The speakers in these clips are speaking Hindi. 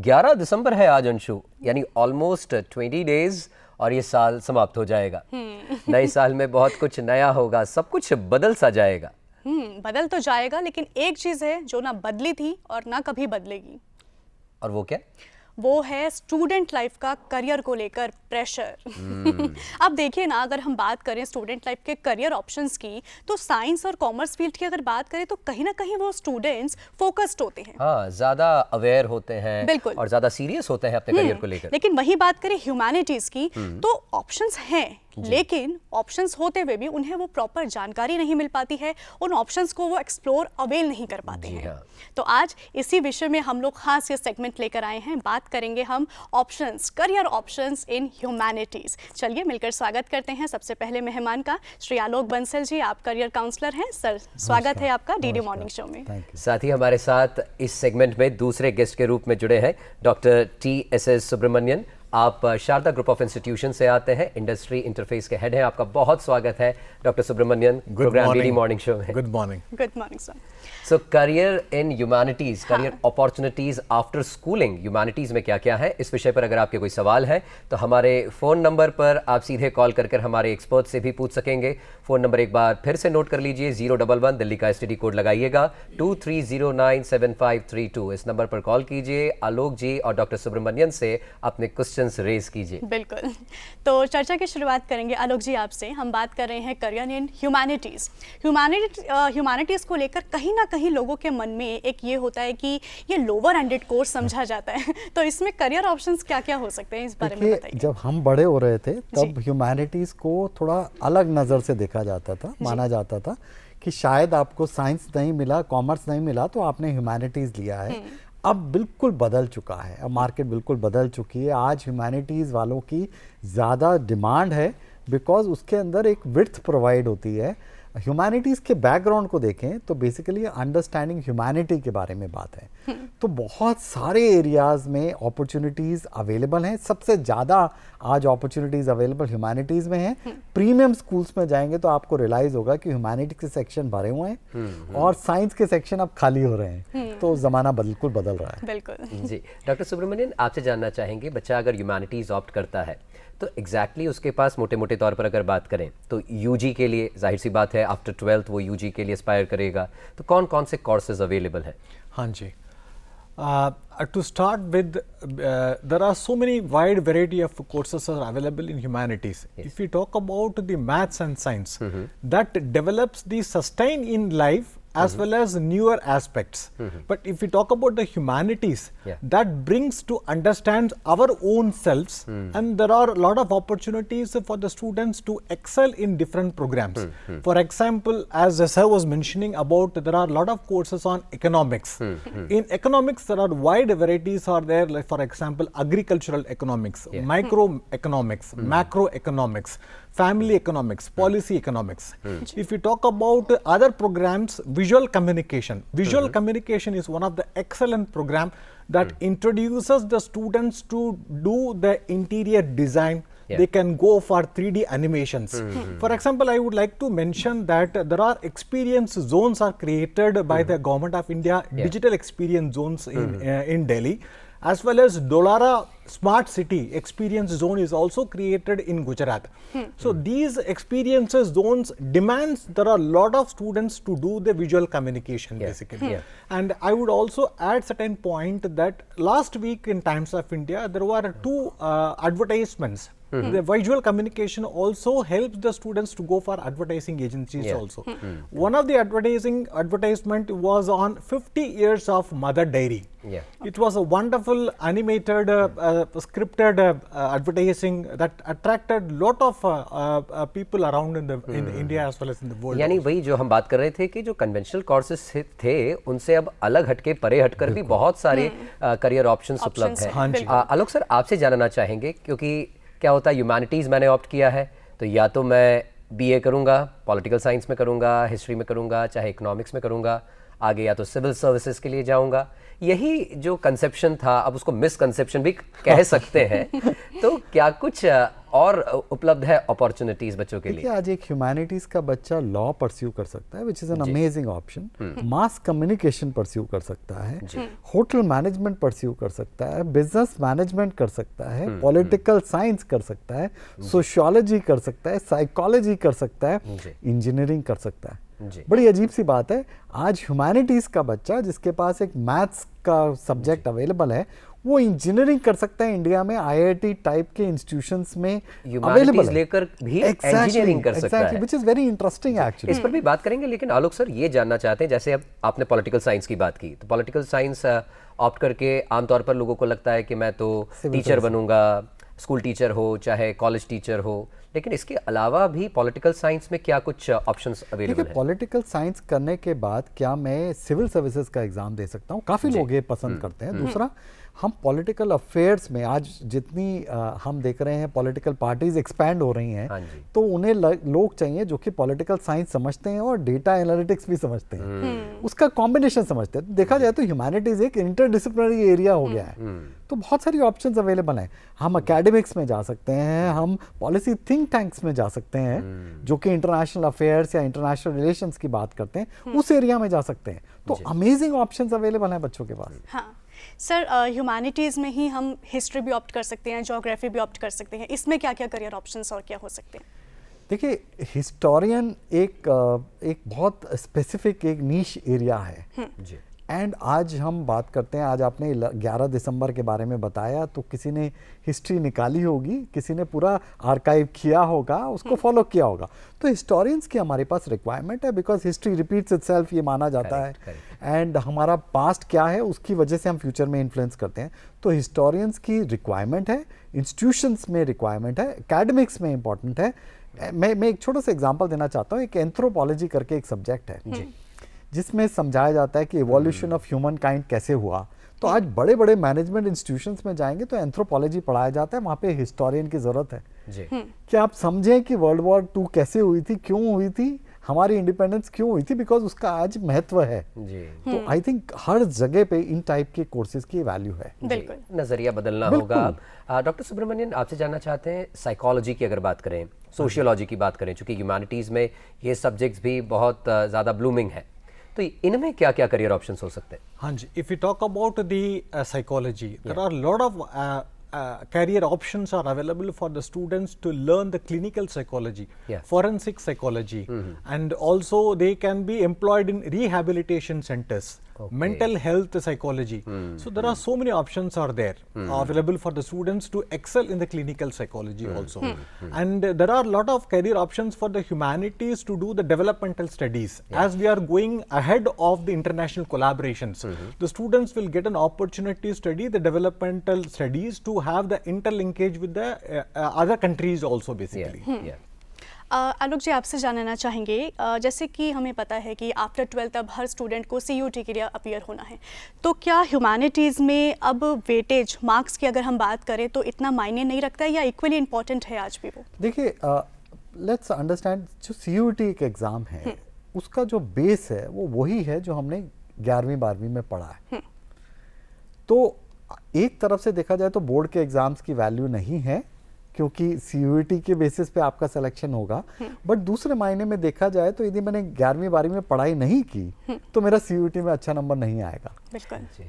11 दिसंबर है आज अंशु, यानी ऑलमोस्ट 20 डेज और ये साल समाप्त हो जाएगा। नए साल में बहुत कुछ नया होगा, सब कुछ बदल सा जाएगा। बदल तो जाएगा, लेकिन एक चीज है जो ना बदली थी और ना कभी बदलेगी। और वो क्या? वो है स्टूडेंट लाइफ का करियर को लेकर प्रेशर। अब देखिए ना, अगर हम बात करें स्टूडेंट लाइफ के करियर ऑप्शंस की, तो साइंस और कॉमर्स फील्ड की अगर बात करें तो कहीं ना कहीं वो स्टूडेंट्स फोकस्ड होते हैं। हाँ, ज्यादा अवेयर होते हैं। बिल्कुल। और ज्यादा सीरियस होते हैं अपने करियर को लेकर। लेकिन वही बात करें ह्यूमैनिटीज की, तो ऑप्शंस हैं, लेकिन ऑप्शंस होते हुए भी उन्हें वो प्रॉपर जानकारी नहीं मिल पाती है, उन ऑप्शंस को वो एक्सप्लोर अवेल नहीं कर पाते हैं। हाँ। तो आज इसी विषय में हम लोग खास ये सेगमेंट लेकर आए हैं। बात करेंगे हम ऑप्शंस, करियर ऑप्शंस इन ह्यूमैनिटीज। चलिए मिलकर स्वागत करते हैं सबसे पहले मेहमान का। श्री आलोक बंसल जी, आप करियर काउंसलर हैं। सर, स्वागत है आपका डीडी मॉर्निंग शो में। साथ ही हमारे साथ इस सेगमेंट में दूसरे गेस्ट के रूप में जुड़े हैं डॉक्टर TSS सुब्रमण्यन। आप शारदा ग्रुप ऑफ इंस्टीट्यूशन से आते हैं, इंडस्ट्री इंटरफेस के हेड हैं। आपका बहुत स्वागत है doctor Subramanian program DD morning show में। Good morning. Good morning sir. So career in humanities, career opportunities after schooling, humanities में क्या क्या है, इस विषय पर अगर आपके कोई सवाल है तो हमारे फ़ोन नंबर पर आप सीधे कॉल कर हमारे एक्सपर्ट से भी पूछ सकेंगे। फ़ोन नंबर एक बार फिर से नोट कर लीजिए, 011 दिल्ली का STD कोड लगाइएगा, 23097532। इस नंबर पर कॉल कीजिए, आलोक जी और डॉक्टर सुब्रमण्यन से अपने क्वेश्चंस रेज कीजिए। बिल्कुल। तो चर्चा की शुरुआत करेंगे आलोक जी आपसे। हम बात कर रहे हैं करियर इन ह्यूमैनिटीज। ह्यूमैनिटीज को लेकर कहीं ना कहीं लोगों के मन में एक ये होता है कि ये लोअर एंडेड कोर्स समझा जाता है। तो इसमें करियर ऑप्शंस क्या क्या हो सकते हैं, इस बारे में बताइए। जब हम बड़े हो रहे थे तब ह्यूमैनिटीज को थोड़ा अलग नज़र से देखा जाता था, माना जाता था कि शायद आपको साइंस नहीं मिला, कॉमर्स नहीं मिला तो आपने ह्यूमैनिटीज लिया है। अब बिल्कुल बदल चुका है, अब मार्केट बिल्कुल बदल चुकी है। आज ह्यूमैनिटीज़ वालों की ज़्यादा डिमांड है बिकॉज उसके अंदर एक विड्थ प्रोवाइड होती है। ह्यूमैनिटीज़ के बैकग्राउंड को देखें तो बेसिकली अंडरस्टैंडिंग ह्यूमैनिटी के बारे में बात है। तो बहुत सारे एरियाज़ में अपॉर्चुनिटीज़ अवेलेबल हैं। सबसे ज़्यादा आज अपॉर्चुनिटीज़ अवेलेबल ह्यूमैनिटीज़ में हैं। प्रीमियम स्कूल्स में जाएंगे तो आपको रियलाइज़ होगा कि ह्यूमैनिटीज़ के सेक्शन भरे हुए हैं और साइंस के सेक्शन अब खाली हो रहे हैं। तो ज़माना बिल्कुल बदल रहा है। बिल्कुल जी डॉक्टर सुब्रमण्यन, आपसे जानना चाहेंगे, बच्चा अगर ह्यूमैनिटीज़ ऑप्ट करता है तो एग्जैक्टली उसके पास मोटे मोटे तौर पर अगर बात करें तो UG के लिए जाहिर सी बात है आफ्टर 12th वो UG के लिए एस्पायर करेगा, तो कौन कौन से कोर्सेज अवेलेबल हैं? हाँ जी, to start with, there are so many wide variety of courses are available in humanities. Yes. If we talk about the maths and science, that develops the sustain in life as well as newer aspects. But if we talk about the humanities, that brings to understand our own selves, and there are a lot of opportunities for the students to excel in different programs. For example, as Sir was mentioning about, there are a lot of courses on economics. In economics, there are wide varieties are there, like for example, agricultural economics, microeconomics, macroeconomics, family economics, policy economics. If we talk about other programs, visual communication. Visual communication is one of the excellent program that introduces the students to do the interior design. They can go for 3D animations. For example, I would like to mention that there are experience zones are created by the Government of India, digital experience zones in Delhi. As well as Dolara Smart City Experience Zone is also created in Gujarat. So these experiences zones demands there are a lot of students to do the visual communication basically. And I would also add certain point that last week in Times of India there were two advertisements. The visual communication also helps the students to go for advertising agencies also. One of the advertisement was on 50 years of Mother Dairy. It was a wonderful animated scripted advertising that attracted lot of people around in India as well as in the world. यानी वही जो हम बात कर रहे थे कि जो कन्वेंशनल कोर्सेज थे उनसे अब अलग हटके परे हटकर भी बहुत सारे करियर ऑप्शंस उपलब्ध हैं। आलोक सर, आपसे जानना चाहेंगे, क्योंकि क्या होता है ह्यूमैनिटीज़ मैंने ऑप्ट किया है तो या तो मैं BA करूँगा, पॉलिटिकल साइंस में करूँगा, हिस्ट्री में करूँगा, चाहे इकोनॉमिक्स में करूँगा, आगे या तो सिविल सर्विसेज के लिए जाऊँगा। यही जो कंसेप्शन था, अब उसको मिसकंसेप्शन भी कह सकते हैं। तो क्या कुछ और उपलब्ध है अपॉर्चुनिटीज बच्चों के लिए? आज एक ह्यूमैनिटीज का बच्चा लॉ परस्यू कर सकता है, which is an amazing option. Mass communication pursue कर सकता है, होटल मैनेजमेंट परस्यू कर सकता है, बिजनेस मैनेजमेंट कर सकता है, पॉलिटिकल साइंस कर सकता है, सोशियोलॉजी कर सकता है, साइकोलॉजी कर सकता है, इंजीनियरिंग कर सकता है। बड़ी अजीब सी बात है, आज ह्यूमैनिटीज का बच्चा जिसके पास एक मैथ्स का सब्जेक्ट अवेलेबल है, वो इंजीनियरिंग कर सकता है इंडिया में आईआईटी टाइप के इंस्टीट्यूशंस में अवेलेबल लेकर भी इंजीनियरिंग कर सकता है, which is very interesting actually. इस पर भी बात करेंगे, लेकिन आलोक सर ये जानना चाहते हैं, जैसे अब आपने पॉलिटिकल साइंस की बात की, तो पॉलिटिकल साइंस ऑप्ट करके आमतौर पर लोगों को लगता है कि मैं तो टीचर बनूंगा, स्कूल टीचर हो चाहे कॉलेज टीचर हो, लेकिन इसके अलावा भी पॉलिटिकल साइंस में क्या कुछ ऑप्शंस अवेलेबल है? पॉलिटिकल साइंस करने के बाद क्या मैं सिविल सर्विसेज का एग्जाम दे सकता हूँ? काफ़ी लोग ये पसंद करते हैं। दूसरा, हम पॉलिटिकल अफेयर्स में आज जितनी हम देख रहे हैं पॉलिटिकल पार्टीज एक्सपैंड हो रही हैं, तो उन्हें लोग चाहिए जो कि पॉलिटिकल साइंस समझते हैं और डेटा एनालिटिक्स भी समझते हैं, उसका कॉम्बिनेशन समझते हैं। देखा जाए तो ह्यूमैनिटीज एक इंटरडिसिप्लिनरी एरिया हो गया है, तो बहुत सारी ऑप्शंस अवेलेबल हैं। हम एकेडमिक्स में जा सकते हैं, हम पॉलिसी थिंक टैंक्स में जा सकते हैं, जो कि इंटरनेशनल अफेयर्स या इंटरनेशनल रिलेशंस की बात करते हैं, उस एरिया में जा सकते हैं। तो अमेजिंग ऑप्शंस अवेलेबल हैं बच्चों के पास। हाँ सर, ह्यूमैनिटीज़ में ही हम हिस्ट्री भी ऑप्ट कर सकते हैं, ज्योग्राफी भी ऑप्ट कर सकते हैं, इसमें क्या क्या करियर ऑप्शंस और क्या हो सकते हैं? देखिए, हिस्टोरियन एक बहुत स्पेसिफिक एक नीश एरिया है जी। एंड आज हम बात करते हैं, आज आपने 11 दिसंबर के बारे में बताया, तो किसी ने हिस्ट्री निकाली होगी, किसी ने पूरा आर्काइव किया होगा, उसको फॉलो किया होगा। तो हिस्टोरियंस की हमारे पास रिक्वायरमेंट है, बिकॉज हिस्ट्री रिपीट्स इटसेल्फ, ये माना जाता है। एंड हमारा पास्ट क्या है उसकी वजह से हम फ्यूचर में इन्फ्लुएंस करते हैं। तो हिस्टोरियंस की रिक्वायरमेंट है, इंस्टीट्यूशंस में रिक्वायरमेंट है, एकेडमिक्स में इंपॉर्टेंट है। मैं एक छोटा सा एग्जाम्पल देना चाहता हूँ। एक एंथ्रोपोलॉजी करके एक सब्जेक्ट है जिसमें समझाया जाता है कि इवोल्यूशन ऑफ ह्यूमन काइंड कैसे हुआ। तो आज बड़े बड़े मैनेजमेंट इंस्टीट्यूशंस में जाएंगे तो एंथ्रोपोलॉजी पढ़ाया जाता है, वहाँ पे हिस्टोरियन की जरूरत है जी। क्या आप समझें कि वर्ल्ड वॉर 2 कैसे हुई थी, क्यों हुई थी, हमारी इंडिपेंडेंस क्यों हुई थी, बिकॉज उसका आज महत्व है जी। तो आई थिंक हर जगह पे इन टाइप के कोर्सेज की वैल्यू है। बिल्कुल नजरिया बदलना होगा। डॉक्टर सुब्रमण्यन, आपसे जानना चाहते हैं, साइकोलॉजी की अगर बात करें, सोशियोलॉजी की बात करें, चूंकि ह्यूमैनिटीज में ये सब्जेक्ट्स भी बहुत ज्यादा ब्लूमिंग है, तो इनमें क्या क्या करियर ऑप्शंस हो सकते हैं? हाँ जी, if you talk about the psychology, there are lot of career options are available for the students to learn the clinical psychology, forensic psychology, and also they can be employed in rehabilitation centers, mental health psychology. So there are so many options are there available for the students to excel in the clinical psychology also. And there are a lot of career options for the humanities to do the developmental studies. As we are going ahead of the international collaborations, the students will get an opportunity to study the developmental studies to have the interlinkage with the other countries also basically. आलोक जी, आपसे जानना चाहेंगे, जैसे कि हमें पता है कि आफ्टर 12th अब हर स्टूडेंट को CUT के लिए अपीयर होना है, तो क्या ह्यूमैनिटीज़ में अब वेटेज मार्क्स की अगर हम बात करें तो इतना मायने नहीं रखता है या इक्वली इम्पोर्टेंट है आज भी वो? देखिए, लेट्स अंडरस्टैंड, जो CUT एक एग्ज़ाम है उसका जो बेस है वो वही है जो हमने 11वीं 12वीं में पढ़ा है। तो एक तरफ से देखा जाए तो बोर्ड के एग्जाम्स की वैल्यू नहीं है, क्योंकि CUT के बेसिस पे आपका सिलेक्शन होगा। बट दूसरे मायने में देखा जाए तो यदि मैंने 11वीं 12वीं में पढ़ाई नहीं की तो मेरा CUT में अच्छा नंबर नहीं आएगा।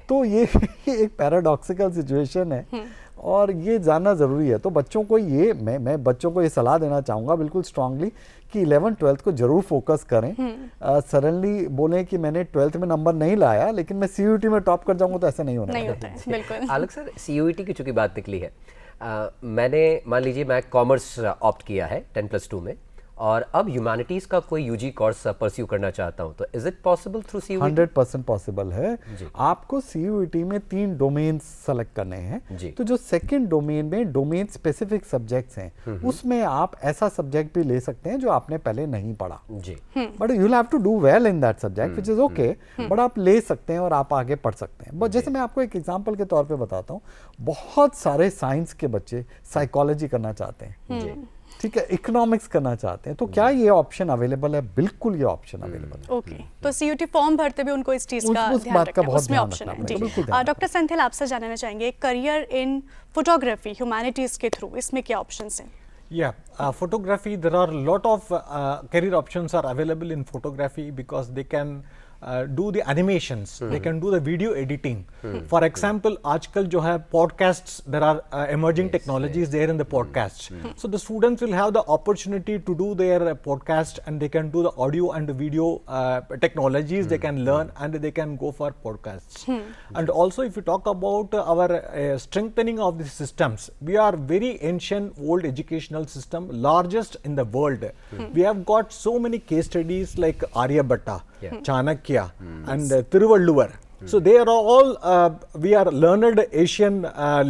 तो ये एक पैराडॉक्सिकल सिचुएशन है और ये जानना ज़रूरी है। तो बच्चों को ये मैं बच्चों को ये सलाह देना चाहूँगा बिल्कुल स्ट्रांगली कि 11th 12th को जरूर फोकस करें। सडनली बोलें कि मैंने 12th में नंबर नहीं लाया लेकिन मैं CUT में टॉप कर जाऊँगा, तो ऐसा नहीं होना है। आलोक सर, CUT की चूंकि बात निकली है, मैंने मान लीजिए मैं कॉमर्स ऑप्ट किया है 10+2 में, और अब ह्यूमैनिटीज का कोई UG कोर्स परस्यू करना चाहता हूं, तो is it possible through CUT? 100% possible है। आपको CUT में 3 डोमेन्स सेलेक्ट करने हैं। तो जो सेकंड डोमेन में डोमेन स्पेसिफिक सब्जेक्ट्स हैं, उसमें आप ऐसा सब्जेक्ट भी ले सकते हैं जो आपने पहले नहीं पढ़ा जी, but you will have to do well in that subject which is okay, but आप ले सकते हैं और आप आगे पढ़ सकते हैं। बट जैसे मैं आपको एक एग्जांपल के तौर पे बताता हूँ, बहुत सारे साइंस के बच्चे साइकोलॉजी करना चाहते हैं, ठीक है, इकोनॉमिक्स करना चाहते हैं, तो क्या ये ऑप्शन अवेलेबल है? बिल्कुल ये ऑप्शन अवेलेबल है। ओके, तो CUT फॉर्म भरते हुए उनको इस चीज का ध्यान रखना है, उसमें ऑप्शन है जी। डॉक्टर सेंथिल, आपसे जानना चाहेंगे, करियर इन फोटोग्राफी ह्यूमैनिटीज के थ्रू, इसमें क्या ऑप्शंस हैं? Yeah, photography, there are a lot of career options are available in photography because they can do the animations, they can do the video editing. For example, आजकल जो है podcasts, there are emerging technologies there in the podcasts. So the students will have the opportunity to do their podcast and they can do the audio and the video technologies they can learn and they can go for podcasts. And also if you talk about our strengthening of the systems, we are very ancient old educational system, largest in the world. We have got so many case studies like Aryabhatta, Chanakya and Thiruvalluvar. So they are all, we are learned Asian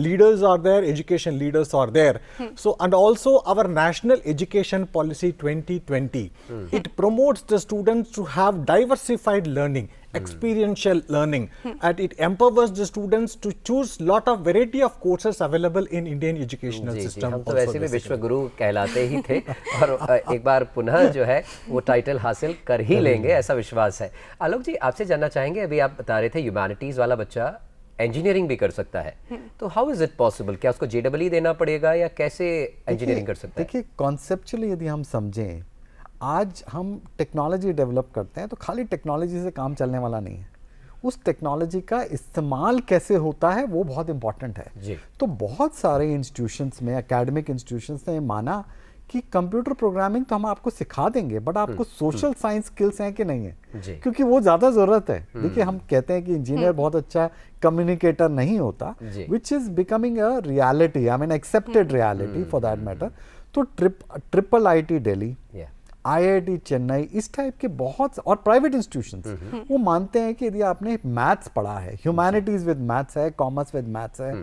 leaders are there, education leaders are there. So, and also our National Education Policy 2020, it promotes the students to have diversified learning, experiential learning, and it empowers the students to choose lot of variety of courses available in Indian educational system. हम तो वैसे भी विश्व गुरु कहलाते ही थे और एक बार पुनः जो है वो टाइटल हासिल कर ही लेंगे, ऐसा विश्वास है। आलोक जी, आपसे जानना चाहेंगे, अभी आप बता रहे थे ह्यूमैनिटीज वाला बच्चा इंजीनियरिंग भी कर सकता है, तो हाउ इज इट पॉसिबल? क्या उसको JEE देना पड़ेगा या कैसे इंजीनियरिंग कर सकता है? देखिए, कॉन्सेप्चुअली यदि हम समझें, आज हम टेक्नोलॉजी डेवलप करते हैं तो खाली टेक्नोलॉजी से काम चलने वाला नहीं है, उस टेक्नोलॉजी का इस्तेमाल कैसे होता है वो बहुत इंपॉर्टेंट है जी। तो बहुत सारे इंस्टीट्यूशंस में, एकेडमिक इंस्टीट्यूशंस ने माना कि कंप्यूटर प्रोग्रामिंग तो हम आपको सिखा देंगे, बट आपको सोशल साइंस स्किल्स हैं कि नहीं है, क्योंकि वो ज़्यादा ज़रूरत है। देखिए, हम कहते हैं कि इंजीनियर बहुत अच्छा कम्युनिकेटर नहीं होता, which is becoming a reality, I mean accepted reality for that matter. तो triple IIT Delhi, IIT Chennai, इस टाइप के बहुत और प्राइवेट इंस्टीट्यूशंस वो मानते हैं कि यदि आपने मैथ्स पढ़ा है, ह्यूमैनिटीज विद मैथ्स है, कॉमर्स विद मैथ्स है,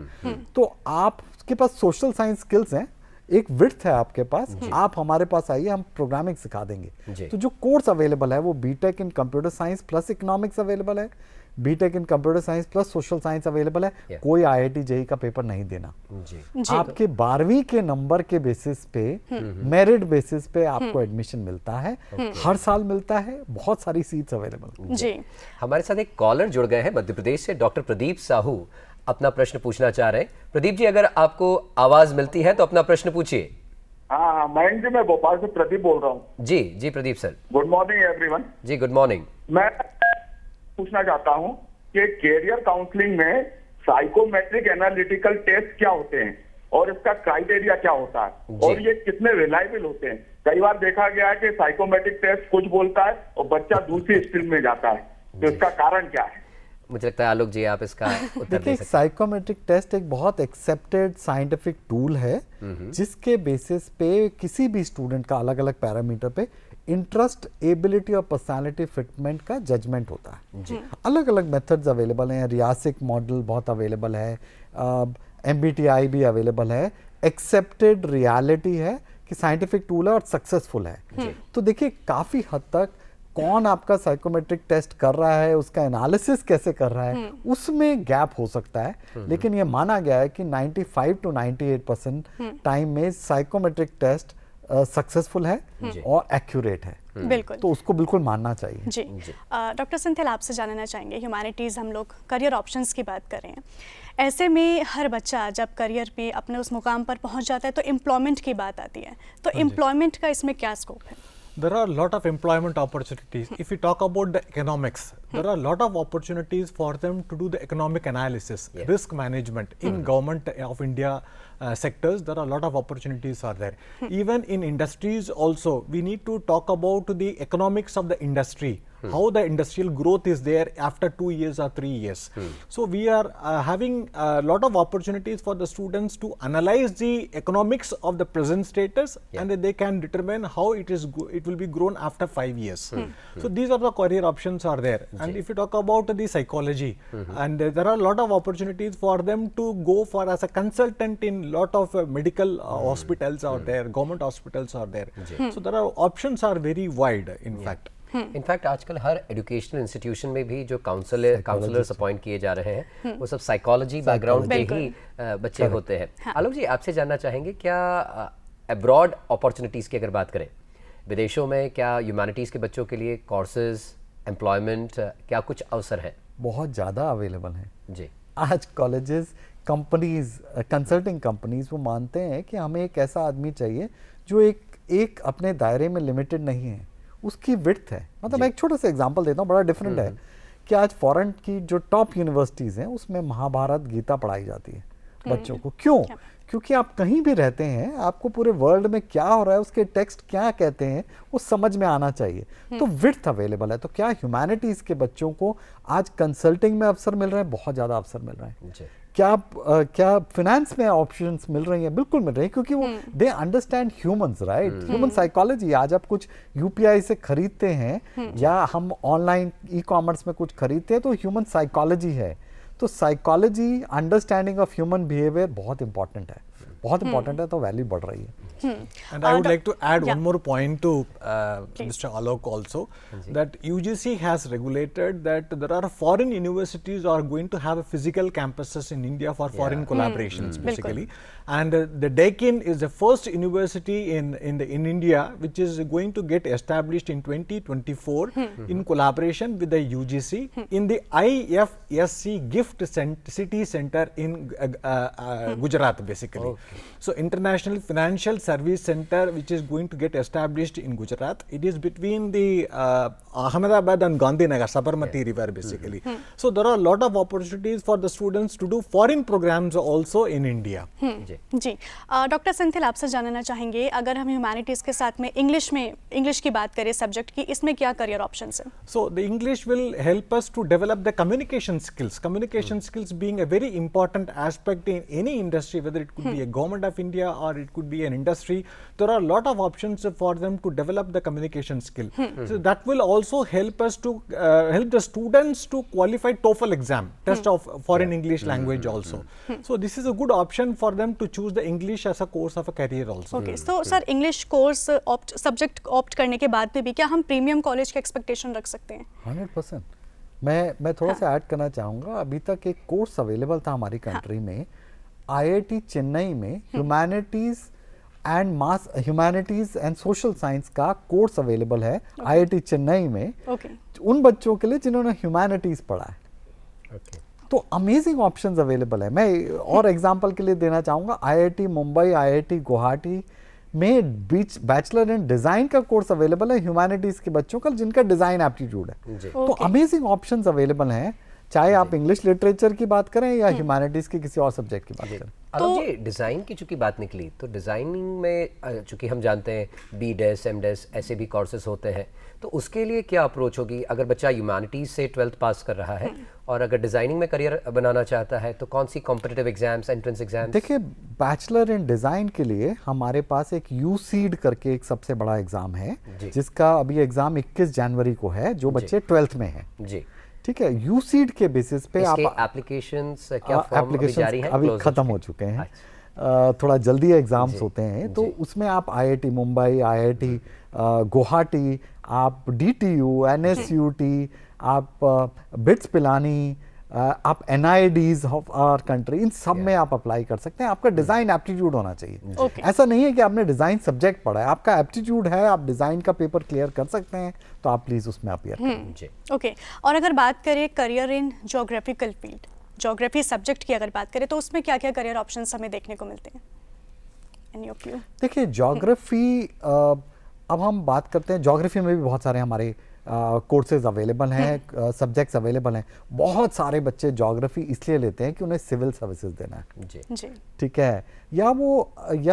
तो आपके पास सोशल साइंस स्किल्स हैं, एक विड्थ है आपके पास, आप हमारे पास आइए, हम प्रोग्रामिंग सिखा देंगे। तो जो कोर्स अवेलेबल है वो BTech in computer science plus economics available है, BTech in computer science plus social science available है। कोई IIT JEE का पेपर नहीं देना, आपके 12वीं के नंबर के बेसिस पे, मेरिट बेसिस पे आपको एडमिशन मिलता है, हर साल मिलता है, बहुत सारी सीट्स अवेलेबल। जी, हमारे साथ एक कॉलर जुड़ गए हैं मध्य प्रदेश से, डॉक्टर प्रदीप साहू अपना प्रश्न पूछना चाह रहे हैं। प्रदीप जी, अगर आपको आवाज मिलती है तो अपना प्रश्न पूछिए। हाँ, मयंक जी, मैं भोपाल से प्रदीप बोल रहा हूँ। जी जी Pradeep sir. Good morning everyone. जी गुड मॉर्निंग। मैं पूछना चाहता हूँ कि कैरियर काउंसलिंग में साइकोमेट्रिक एनालिटिकल टेस्ट क्या होते हैं और इसका क्राइटेरिया क्या होता है और ये कितने रिलायबल होते हैं? कई बार देखा गया है कि साइकोमेट्रिक टेस्ट कुछ बोलता है और बच्चा दूसरी स्ट्रीम में जाता है, तो इसका कारण क्या है? मुझे लगता है आलोक जी आप इसका उत्तर दे देखिए, सकते हैं। साइकोमेट्रिक टेस्ट एक बहुत एक्सेप्टेड साइंटिफिक टूल है जिसके बेसिस पे किसी भी स्टूडेंट का अलग अलग पैरामीटर पे इंटरेस्ट, एबिलिटी और पर्सनालिटी फिटमेंट का जजमेंट होता है। अलग अलग मेथड्स अवेलेबल हैं, रियासिक मॉडल बहुत अवेलेबल है, MBTI भी अवेलेबल है, एक्सेप्टेड रियलिटी है कि साइंटिफिक टूल है और सक्सेसफुल है। तो देखिए, काफ़ी हद तक कौन आपका साइकोमेट्रिक टेस्ट कर रहा है, उसका एनालिसिस कैसे कर रहा है, उसमें गैप हो सकता है, लेकिन ये माना गया है कि 95 to 98% टाइम में साइकोमेट्रिक टेस्ट सक्सेसफुल है और एक्यूरेट है। बिल्कुल, तो उसको बिल्कुल मानना चाहिए। जी। डॉक्टर सिंथिल, आपसे जानना चाहेंगे, ह्यूमैनिटीज़ हम लोग करियर ऑप्शंस की बात कर रहे हैं, ऐसे में हर बच्चा जब करियर पे अपने उस मुकाम पर पहुंच जाता है तो एम्प्लॉयमेंट की बात आती है, तो एम्प्लॉयमेंट का इसमें क्या स्कोप है? There are a lot of employment opportunities. If we talk about the economics, there are a lot of opportunities for them to do the economic analysis, risk management in government of India sectors. There are a lot of opportunities are there. Even in industries also, we need to talk about the economics of the industry. How the industrial growth is there after 2 years or 3 years. So we are having a lot of opportunities for the students to analyze the economics of the present status, and they can determine how it will be grown after 5 years. So these are the career options are there. And if you talk about the psychology, and there are a lot of opportunities for them to go for as a consultant in lot of medical hospitals out there, government hospitals are there. So there are options are very wide in fact. In fact आजकल हर एजुकेशनल इंस्टीट्यूशन में भी जो काउंसलर्स अपॉइंट किए जा रहे हैं वो सब साइकोलॉजी बैकग्राउंड के ही बच्चे होते हैं। आलोक जी, आपसे जानना चाहेंगे, क्या अब्रॉड अपॉर्चुनिटीज़ की अगर बात करें, विदेशों में क्या ह्यूमैनिटीज़ के बच्चों के लिए कोर्सेज, एम्प्लॉयमेंट, क्या कुछ अवसर हैं? बहुत ज़्यादा अवेलेबल हैं जी। आज कॉलेजेस, कंपनीज, कंसल्टिंग कंपनीज वो मानते हैं कि हमें एक ऐसा आदमी चाहिए जो एक अपने दायरे में लिमिटेड नहीं है, उसकी विड्थ है। मतलब मैं एक छोटा सा एग्जांपल देता हूँ, बड़ा डिफरेंट है कि आज फॉरेन की जो टॉप यूनिवर्सिटीज़ हैं उसमें महाभारत, गीता पढ़ाई जाती है बच्चों को। क्यों? क्योंकि आप कहीं भी रहते हैं, आपको पूरे वर्ल्ड में क्या हो रहा है, उसके टेक्स्ट क्या कहते हैं, वो समझ में आना चाहिए। तो विड्थ अवेलेबल है। तो क्या ह्यूमैनिटीज़ के बच्चों को आज कंसल्टिंग में अवसर मिल रहे हैं? बहुत ज़्यादा अवसर मिल रहे हैं। क्या फिनेंस में ऑप्शंस मिल रही हैं? बिल्कुल मिल रही है, क्योंकि वो they understand humans, right? Human psychology. आज आप कुछ यूपीआई से खरीदते हैं या हम ऑनलाइन ई कॉमर्स में कुछ खरीदते हैं तो ह्यूमन साइकोलॉजी है। तो psychology, understanding of human behaviour बहुत इंपॉर्टेंट है, बहुत इंपॉर्टेंट है। तो वैल्यू बढ़ रही है। And I would like to add one more point to Mr. Alok also, that UGC has regulated that there are foreign universities are going to have physical campuses in India for foreign collaborations basically. And the Deccan is the first university in India which is going to get established in 2024 in collaboration with the UGC in the IFSC Gift City Center in Gujarat basically. So International Financial Service Center which is going to get established in Gujarat. It is between the Ahmedabad and Gandhinagar, Sabarmati River basically. So there are a lot of opportunities for the students to do foreign programs also in India. जी डॉक्टर सेंथिल, आपसे जानना चाहेंगे, अगर हम ह्यूमैनिटीज़ के साथ में इंग्लिश की बात करें सब्जेक्ट की, इसमें क्या करियर ऑप्शंस हैं? So the English will help us to develop the communication skills. Communication skills being a very important aspect in any industry, whether it could be a government of India or it could be an industry. There are a lot of options for them to develop the communication skill. So that will also help us to help the students to qualify TOEFL exam, test of foreign English language also. So this is a good option for them to choose the English as a course of a career also. Okay, so sir English course subject opt करने के बाद में भी क्या हम प्रीमियम कॉलेज के एक्सपेक्टेशन रख सकते हैं? 100%। मैं थोड़ा सा ऐड करना चाहूँगा। अभी तक एक कोर्स अवेलेबल था हमारी कंट्री में, IIT चेन्नई में ह्यूमैनिटीज एंड सोशल साइंस का कोर्स अवेलेबल है IIT चेन्नई में, उन बच्चों के लिए जिन्होंने ह्यूमैनिटीज पढ़ा है। तो अमेजिंग ऑप्शंस अवेलेबल है। मैं और एग्जांपल के लिए देना चाहूँगा, IIT मुंबई, IIT गुवाहाटी में बैचलर इन डिज़ाइन का कोर्स अवेलेबल है ह्यूमैनिटीज़ के बच्चों का, जिनका डिज़ाइन एप्टीट्यूड है। तो अमेजिंग ऑप्शंस अवेलेबल हैं, चाहे आप इंग्लिश लिटरेचर की बात करें या ह्यूमैनिटीज़ के किसी और सब्जेक्ट की बात करें। तो जी डिज़ाइन की चूंकि बात निकली, तो डिज़ाइनिंग में चूंकि हम जानते हैं BDes, MDes ऐसे भी कोर्सेज होते हैं, तो उसके लिए क्या अप्रोच होगी अगर बच्चा ह्यूमैनिटीज़ से 12th पास कर रहा है और अगर डिज़ाइनिंग में करियर बनाना चाहता है, तो कौन सी कॉम्पिटिटिव एग्जाम्स, एंट्रेंस एग्जाम्स? देखिए, बैचलर इन डिज़ाइन के लिए हमारे पास एक USEED करके एक सबसे बड़ा एग्ज़ाम है, जिसका अभी एग्ज़ाम 21 जनवरी को है, जो बच्चे 12th में हैं। जी ठीक है। USEED के बेसिस पे आप एप्लीकेशंस क्या फॉर्म अभी जारी हैं? अभी खत्म हो चुके हैं। थोड़ा जल्दी एग्जाम्स होते हैं, तो उसमें आप IIT मुंबई, IIT गुवाहाटी, आप DTU, NSUT, आप बिट्स पिलानी, आप NIDs ऑफ आवर कंट्री, इन सब में आप अप्लाई कर सकते हैं। आपका डिज़ाइन एप्टीट्यूड होना चाहिए। ऐसा नहीं है कि आपने डिज़ाइन सब्जेक्ट पढ़ा है, आपका एप्टीट्यूड है, आप डिज़ाइन का पेपर क्लियर कर सकते हैं, तो आप प्लीज़ उसमें अपीयर करें। ओके, और अगर बात करें career in geographical field, geography subject की अगर बात करें, तो उसमें क्या क्या करियर ऑप्शंस हमें देखने को मिलते हैं इन योर व्यू? देखिए, जोग्राफी, अब हम बात करते हैं, जोग्राफी में भी बहुत सारे हमारे कोर्सेज अवेलेबल हैं, सब्जेक्ट्स अवेलेबल हैं। बहुत सारे बच्चे ज्योग्राफी इसलिए लेते हैं कि उन्हें सिविल सर्विसेज देना है। जी ठीक है, या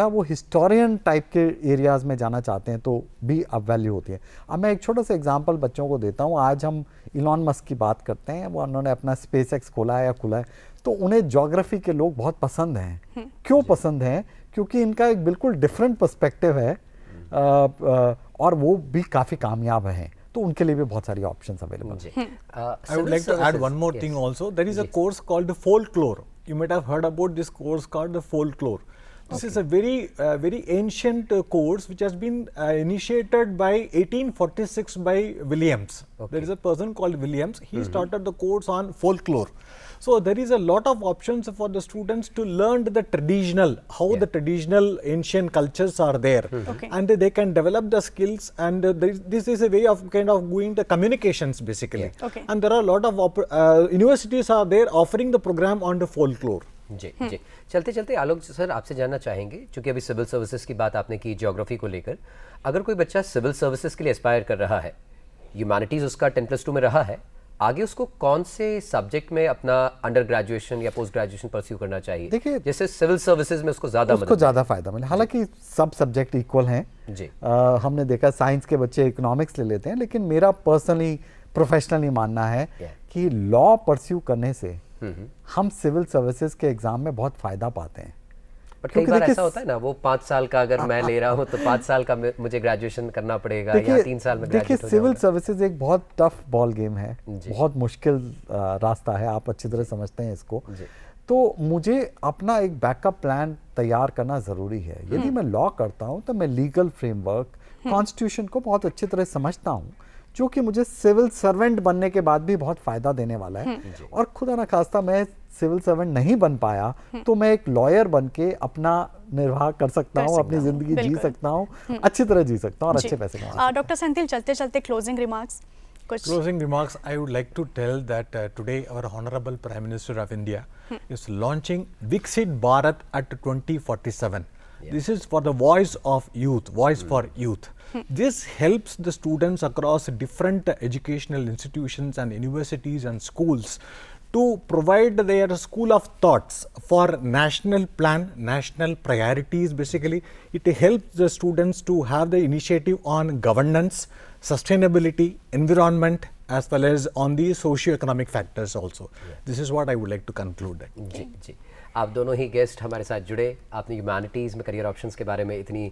वो हिस्टोरियन टाइप के एरियाज में जाना चाहते हैं, तो भी अब वैल्यू होती है। अब मैं एक छोटा सा एग्जांपल बच्चों को देता हूँ। आज हम इलॉन मस्क की बात करते हैं, वो उन्होंने अपना SpaceX खोला है या खुला है, तो उन्हें ज्योग्राफी के लोग बहुत पसंद हैं। क्यों पसंद हैं? क्योंकि इनका एक बिल्कुल डिफरेंट पर्सपेक्टिव है, और वो भी काफ़ी कामयाब हैं, तो उनके लिए भी बहुत सारी ऑप्शंस अवेलेबल हैं। I would like to add one more thing also. There is a course called the folklore. You might have heard about this course called the folklore. This is a very ancient course which has been initiated by 1846 by Williams. There is a person called Williams. He started the course on folklore. So there is a lot of options for the students to learn the traditional, how the traditional ancient cultures are there, and they can develop the skills, and this is a way of kind of doing the communications basically. And there are a lot of universities are there offering the program on the folklore. जी जी, चलते चलते आलोक सर आपसे जानना चाहेंगे, क्योंकि अभी सिविल सर्विसेज की बात आपने की ज्योग्राफी को लेकर, अगर कोई बच्चा सिविल सर्विसेज के लिए एस्पायर कर रहा है, ह्यूमैनिटीज़ उसका 10+2 में रहा है, आगे उसको कौन से सब्जेक्ट में अपना अंडर ग्रेजुएशन या पोस्ट ग्रेजुएशन परस्यू करना चाहिए? देखिए, जैसे सिविल सर्विसेज में उसको ज़्यादा फायदा मिले। हालांकि सब सब्जेक्ट इक्वल हैं जी, हमने देखा साइंस के बच्चे इकोनॉमिक्स ले लेते हैं, लेकिन मेरा पर्सनली प्रोफेशनली मानना है कि लॉ परस्यू करने से हम सिविल सर्विसेज के एग्जाम में बहुत फायदा पाते हैं। बट कई बार ऐसा होता है ना, वो 5 साल का अगर मैं ले रहा हूँ तो 5 साल का मुझे ग्रेजुएशन करना पड़ेगा या 3 साल में। देखिए, सिविल सर्विसेज एक बहुत टफ बॉल गेम है, बहुत मुश्किल रास्ता है, आप अच्छी तरह समझते हैं इसको। तो मुझे अपना एक बैकअप प्लान तैयार करना ज़रूरी है। यदि मैं लॉ करता हूँ तो मैं लीगल फ्रेमवर्क, कॉन्स्टिट्यूशन को बहुत अच्छी तरह समझता हूँ, जो कि मुझे सिविल सर्वेंट बनने के बाद भी बहुत फायदा देने वाला है। और खुदा न खास्ता मैं सिविल सर्वेंट नहीं बन पाया तो मैं एक लॉयर बन के अपना निर्वाह कर सकता हूँ, अपनी जिंदगी जी सकता हूँ, अच्छी तरह जी सकता हूँ और अच्छे पैसे कमा सकता हूँ। डॉक्टर सेंथिल, चलते चलते क्लोजिंग रिमार्क्स कुछ? Closing remarks, I would like to tell that today our Honorable Prime Minister of India is launching Viksit Bharat at 2047. This is for the voice of youth, voice for youth. This helps the students across different educational institutions and universities and schools to provide their school of thoughts for national plan, national priorities. Basically, it helps the students to have the initiative on governance, sustainability, environment, as well as on the socio-economic factors also. This is what I would like to conclude. जी जी, आप दोनों ही गेस्ट हमारे साथ जुड़े, आपने ह्यूमैनिटीज़ में करियर ऑप्शंस के बारे में इतनी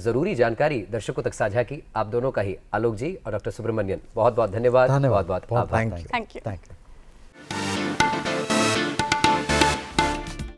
ज़रूरी जानकारी दर्शकों तक साझा की। आप दोनों का ही, आलोक जी और डॉक्टर सुब्रमण्यन, बहुत बहुत धन्यवाद, बहुत बहुत आभार। Thank you.